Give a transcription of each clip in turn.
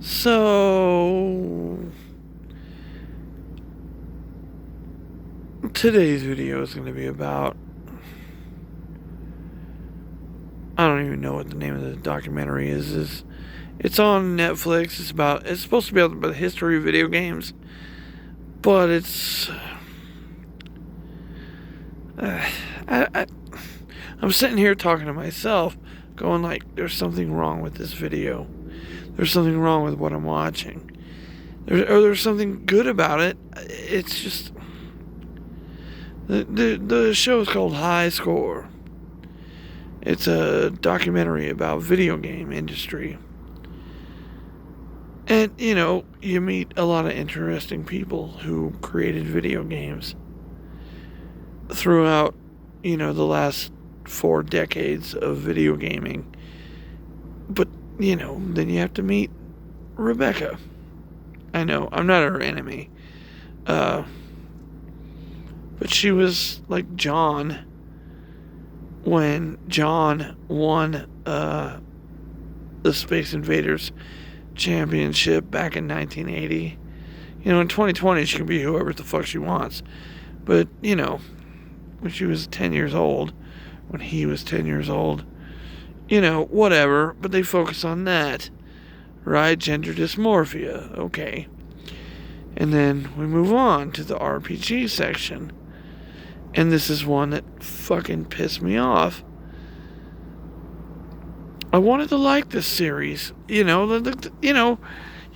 So, today's video is going to be about, I don't even know what the name of the documentary is. It's on Netflix. It's supposed to be about the history of video games, but it's, I'm sitting here talking to myself, going like, there's something wrong with this video. There's something wrong with what I'm watching. There's something good about it. It's just, the show is called High Score. It's a documentary about video game industry. And, you meet a lot of interesting people who created video games throughout, the last 4 decades of video gaming. But, then you have to meet Rebecca. I know, I'm not her enemy. But she was like John when John won the Space Invaders championship back in 1980. In 2020 she can be whoever the fuck she wants. But, when she was 10 years old, when he was 10 years old, whatever. But they focus on that. Right? Gender dysmorphia. Okay. And then we move on to the RPG section. And this is one that fucking pissed me off. I wanted to like this series. You got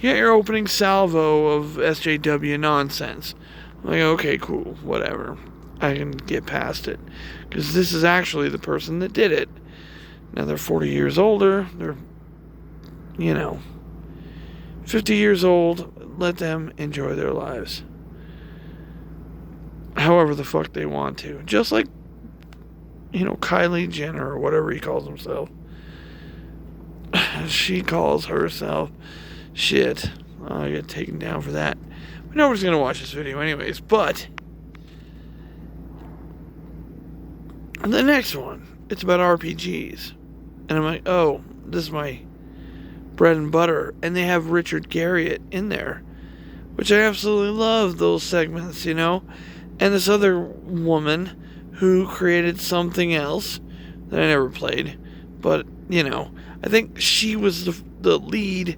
your opening salvo of SJW nonsense. I'm like, okay, cool, whatever. I can get past it. Because this is actually the person that did it. Now they're 40 years older. They're, 50 years old. Let them enjoy their lives however the fuck they want to. Just like, Kylie Jenner or whatever he calls himself. She calls herself shit. I get taken down for that. But nobody's going to watch this video anyways. But the next one, it's about RPGs. And I'm like, oh, this is my bread and butter. And they have Richard Garriott in there, which I absolutely love those segments, And this other woman who created something else that I never played. But, I think she was the lead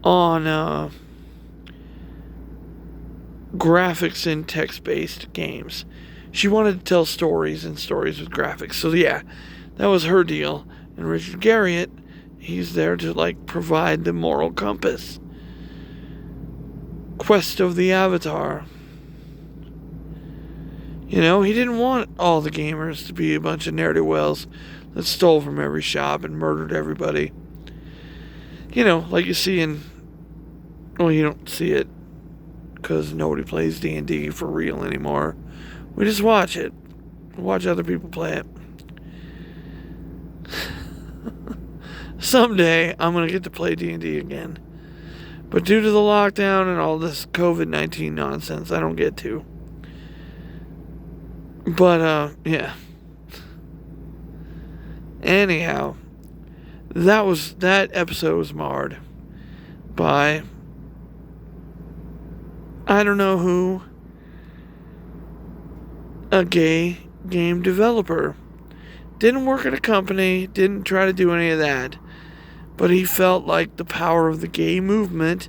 on graphics and text-based games. She wanted to tell stories and stories with graphics. So, yeah, that was her deal. And Richard Garriott, he's there to, provide the moral compass. Quest of the Avatar. He didn't want all the gamers to be a bunch of ne'er-do-wells that stole from every shop and murdered everybody. Like you see in... Well, you don't see it because nobody plays D&D for real anymore. We just watch it. Watch other people play it. Someday, I'm going to get to play D&D again. But due to the lockdown and all this COVID-19 nonsense, I don't get to. But, yeah. Anyhow, that episode was marred by, I don't know who, a gay game developer. Didn't work at a company, didn't try to do any of that, but he felt like the power of the gay movement,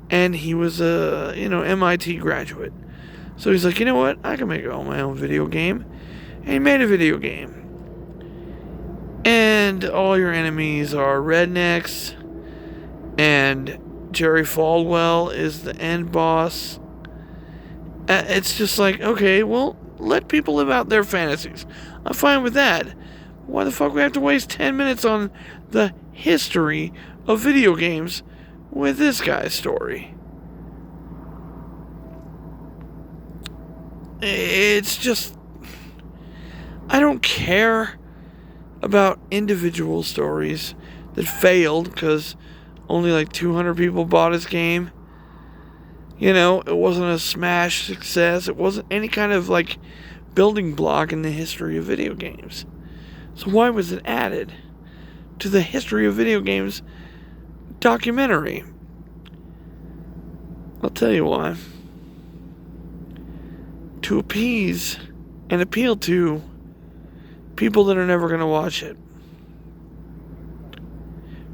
and he was a, MIT graduate. So he's like, you know what, I can make my own video game. And he made a video game. And all your enemies are rednecks, and Jerry Falwell is the end boss. It's just like, okay, well, let people live out their fantasies. I'm fine with that. Why the fuck we have to waste 10 minutes on the history of video games with this guy's story? It's just, I don't care about individual stories that failed because only 200 people bought his game. It wasn't a smash success. It wasn't any kind of building block in the history of video games. So why was it added to the history of video games documentary? I'll tell you why. To appease and appeal to people that are never going to watch it.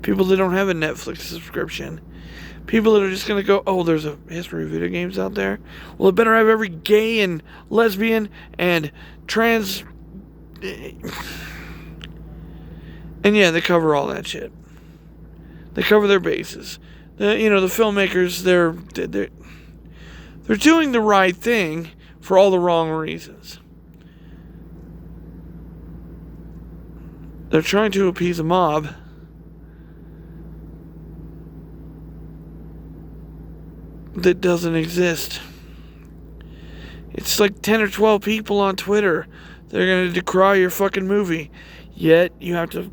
People that don't have a Netflix subscription. People that are just going to go, oh, there's a history of video games out there. Well, it better have every gay and lesbian and trans. And yeah, they cover all that shit. They cover their bases. The filmmakers, they're doing the right thing for all the wrong reasons. They're trying to appease a mob that doesn't exist. It's like 10 or 12 people on Twitter. They're going to decry your fucking movie. Yet, you have to...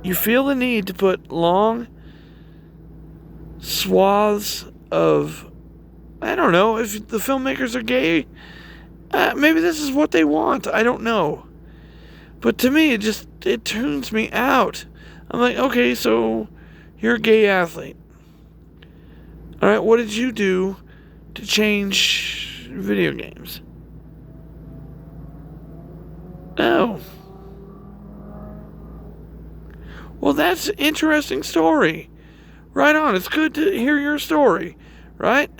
You feel the need to put long swaths of... I don't know, if the filmmakers are gay, maybe this is what they want. I don't know. But to me, it tunes me out. I'm like, okay, so you're a gay athlete. Alright, what did you do to change video games? Oh. Well, that's an interesting story. Right on, it's good to hear your story, right?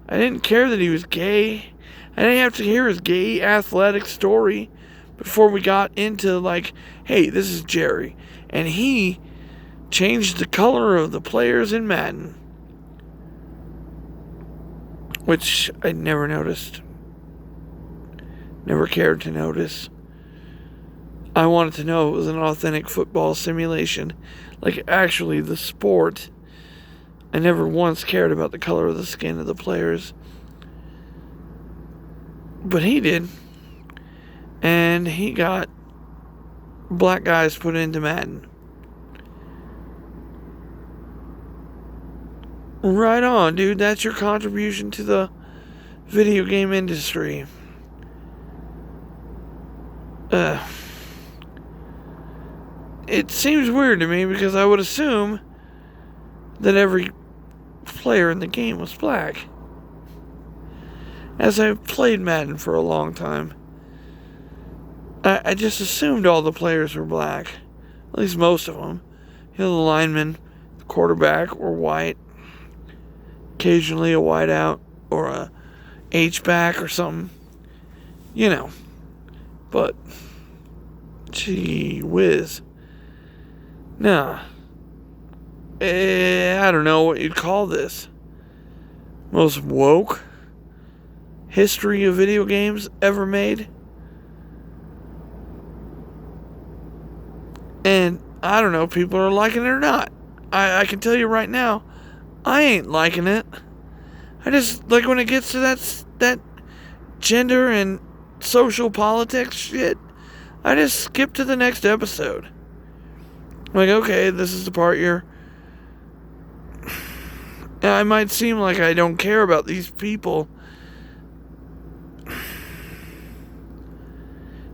I didn't care that he was gay. I didn't have to hear his gay athletic story before we got into, like, hey, this is Jerry. And he changed the color of the players in Madden. Which I never noticed. Never cared to notice. I wanted to know it was an authentic football simulation. Like, actually, the sport. I never once cared about the color of the skin of the players. But he did. And he got black guys put into Madden. Right on, dude. That's your contribution to the video game industry. It seems weird to me because I would assume that every player in the game was black. As I've played Madden for a long time, I just assumed all the players were black. At least most of them. The linemen, the quarterback were white. Occasionally a whiteout or a H-back or something. But, gee whiz. Nah. I don't know what you'd call this. Most woke history of video games ever made. And I don't know, people are liking it or not. I can tell you right now, I ain't liking it. I just, like, when it gets to that gender and social politics shit, I just skip to the next episode. I'm like, okay, this is the part I might seem like I don't care about these people.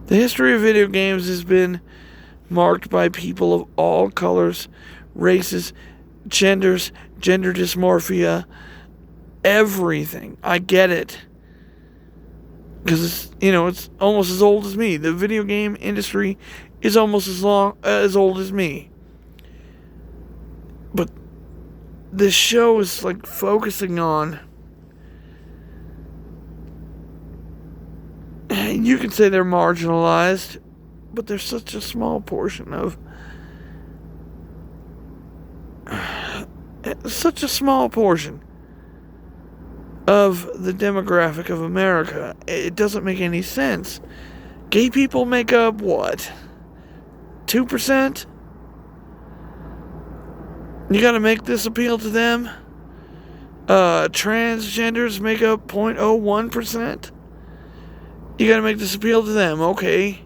The history of video games has been marked by people of all colors, races, genders, gender dysmorphia, everything. I get it. Because it's almost as old as me. The video game industry is almost as old as me. But this show is like focusing on, you can say they're marginalized, but they're such a small portion of the demographic of America. It doesn't make any sense. Gay people make up what? 2%? You gotta make this appeal to them? Transgenders make up 0.01%? You gotta make this appeal to them, okay.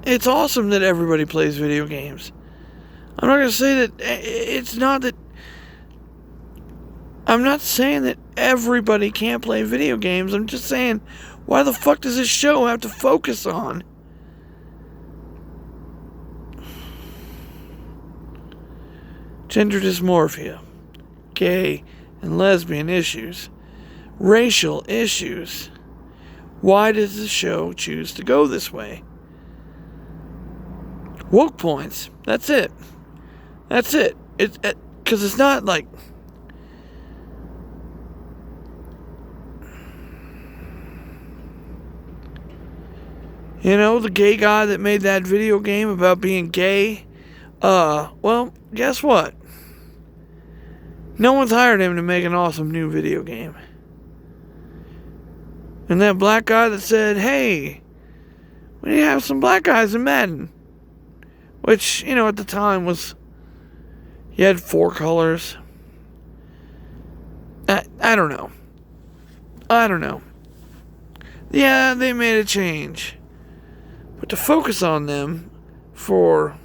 It's awesome that everybody plays video games. I'm not gonna say that it's not that. I'm not saying that everybody can't play video games. I'm just saying, why the fuck does this show have to focus on gender dysmorphia, gay and lesbian issues, racial issues. Why does the show choose to go this way? Woke points. That's it. That's it. Because it's not like... You know, the gay guy that made that video game about being gay, well, guess what? No one's hired him to make an awesome new video game. And that black guy that said, hey, we need to have some black guys in Madden. Which, you know, at the time was, you had 4 colors. I don't know. I don't know. Yeah, they made a change. But to focus on them for,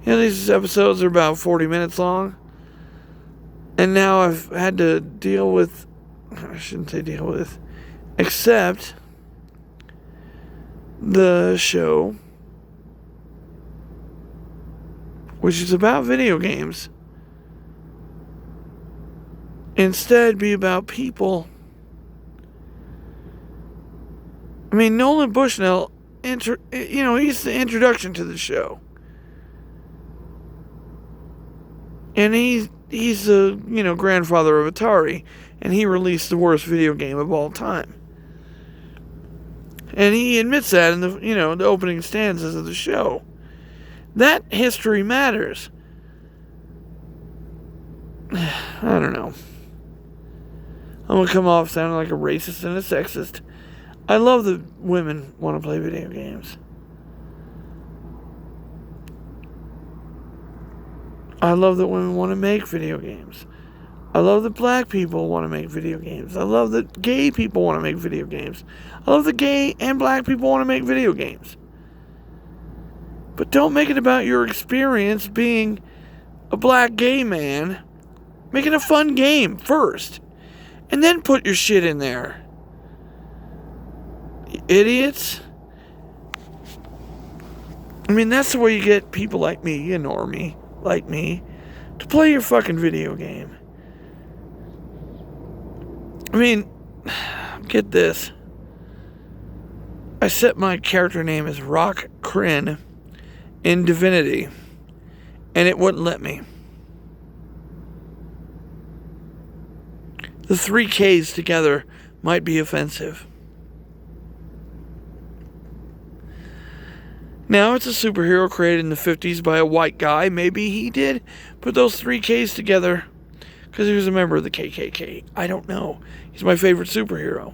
you know, these episodes are about 40 minutes long. And now I've had to deal with, I shouldn't say deal with, accept the show, which is about video games, instead be about people. I mean, Nolan Bushnell, he's the introduction to the show. And he's the, grandfather of Atari. And he released the worst video game of all time. And he admits that in the opening stanzas of the show. That history matters. I don't know. I'm going to come off sounding like a racist and a sexist. I love that women want to play video games. I love that women want to make video games. I love that black people want to make video games. I love that gay people want to make video games. I love that gay and black people want to make video games. But don't make it about your experience being a black gay man. Make it a fun game first. And then put your shit in there. Idiots. I mean, that's the way you get people like me, a normie, like me, to play your fucking video game. I mean, get this. I set my character name as Rock Kryn in Divinity, and it wouldn't let me. The 3 Ks together might be offensive. Now, it's a superhero created in the 50s by a white guy. Maybe he did put those 3 Ks together because he was a member of the KKK. I don't know. He's my favorite superhero.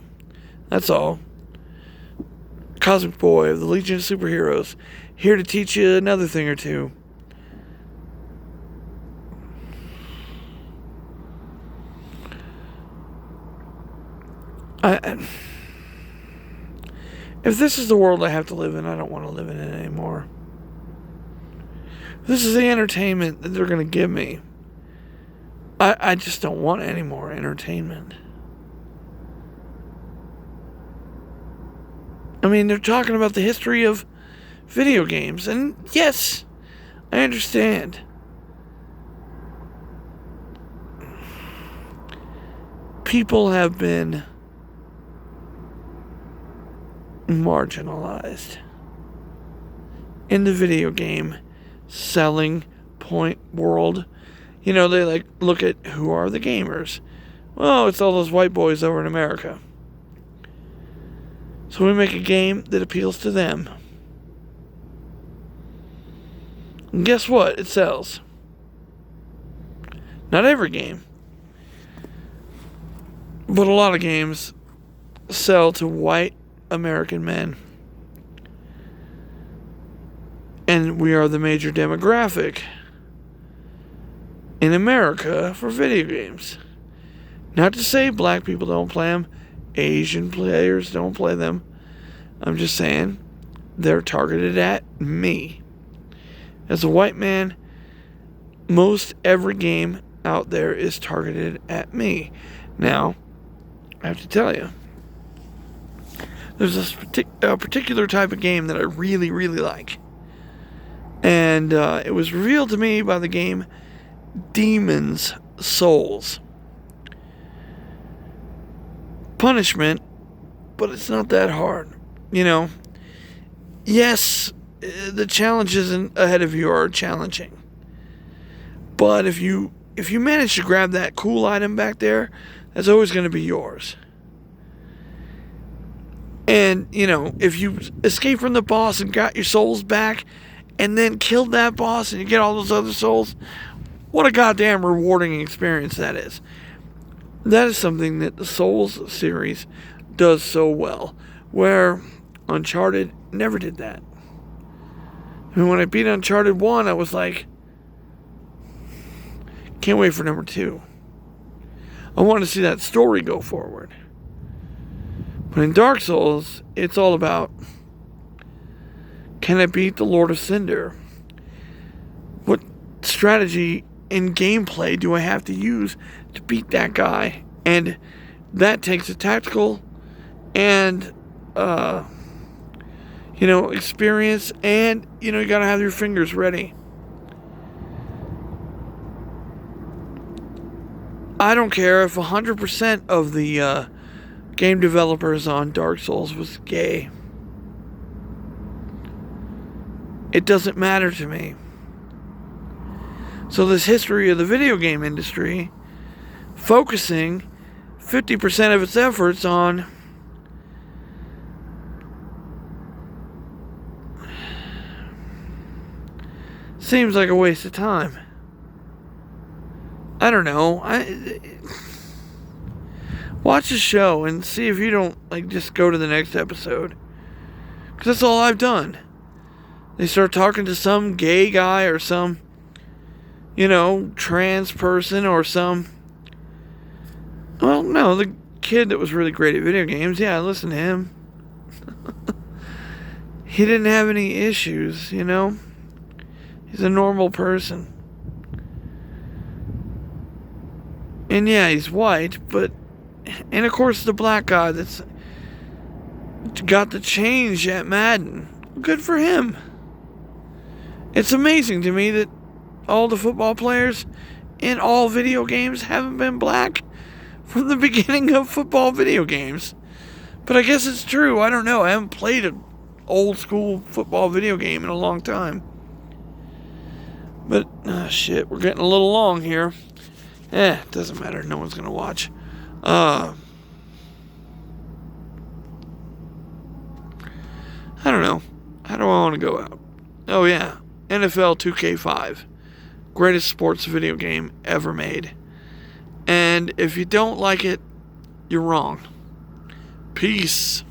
That's all. Cosmic Boy of the Legion of Superheroes. Here to teach you another thing or two. If this is the world I have to live in, I don't want to live in it anymore. If this is the entertainment that they're going to give me, I just don't want any more entertainment. I mean, they're talking about the history of video games, and yes, I understand. People have been marginalized in the video game selling point world. You know, they look at who are the gamers. Well, it's all those white boys over in America. So we make a game that appeals to them. And guess what? It sells. Not every game, but a lot of games sell to white American men. And we are the major demographic in America for video games. Not to say black people don't play them, Asian players don't play them. I'm just saying they're targeted at me. As a white man, most every game out there is targeted at me. Now, I have to tell you, there's this particular type of game that I really, really like. And it was revealed to me by the game demons' souls. Punishment, but it's not that hard. Yes, the challenges ahead of you are challenging. But if you manage to grab that cool item back there, that's always going to be yours. And, if you escape from the boss and got your souls back and then killed that boss and you get all those other souls, what a goddamn rewarding experience that is. That is something that the Souls series does so well, where Uncharted never did that. When I beat Uncharted 1, I was like, can't wait for number 2. I want to see that story go forward. But in Dark Souls, it's all about, can I beat the Lord of Cinder? What strategy and gameplay do I have to use to beat that guy? And that takes a tactical and, experience, and, you gotta have your fingers ready. I don't care if 100% of the game developers on Dark Souls was gay. It doesn't matter to me. So this history of the video game industry focusing 50% of its efforts on seems like a waste of time. I don't know. Watch the show and see if you don't just go to the next episode. Because that's all I've done. They start talking to some gay guy or some, trans person or some... Well, no, the kid that was really great at video games, yeah, I listened to him. He didn't have any issues, He's a normal person. And yeah, he's white, but... And of course the black guy that's got the change at Madden. Good for him. It's amazing to me that all the football players in all video games haven't been black from the beginning of football video games. But I guess it's true. I don't know. I haven't played an old school football video game in a long time. But, shit, we're getting a little long here. It doesn't matter. No one's going to watch. I don't know. How do I want to go out? Oh, yeah. NFL 2K5. Greatest sports video game ever made. And if you don't like it, you're wrong. Peace.